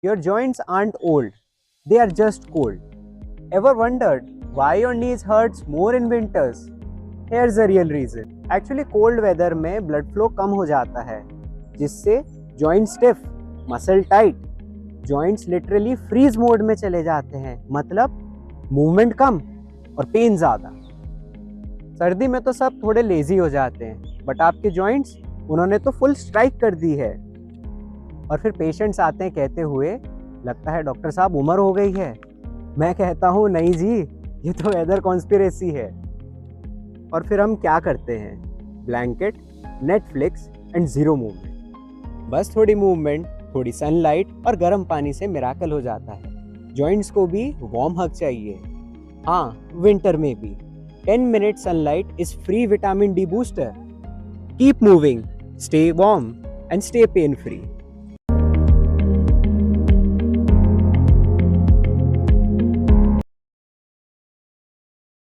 Your joints aren't old, they are just cold. Ever wondered why your knees hurts more in winters? Here's the real reason. Actually cold weather में blood flow कम हो जाता है, जिससे joint stiff, muscle tight, joints literally freeze mode में चले जाते हैं, मतलब movement कम और पेन ज़्यादा। सर्दी में तो सब थोड़े लेजी हो जाते हैं, बट आपके जॉइंट्स उन्होंने तो फुल स्ट्राइक कर दी है। और फिर पेशेंट्स आते हैं कहते हुए, लगता है डॉक्टर साहब उम्र हो गई है। मैं कहता हूँ नहीं जी, ये तो वेदर कॉन्स्पिरेसी है। और फिर हम क्या करते हैं? Blanket, Netflix and zero movement. बस थोड़ी मूवमेंट, थोड़ी सनलाइट और गर्म पानी से मिराकल हो जाता है। जॉइंट्स को भी वार्म हग चाहिए, हाँ विंटर में भी। 10 minute sunlight is free vitamin D booster. Keep moving, stay warm and stay pain free.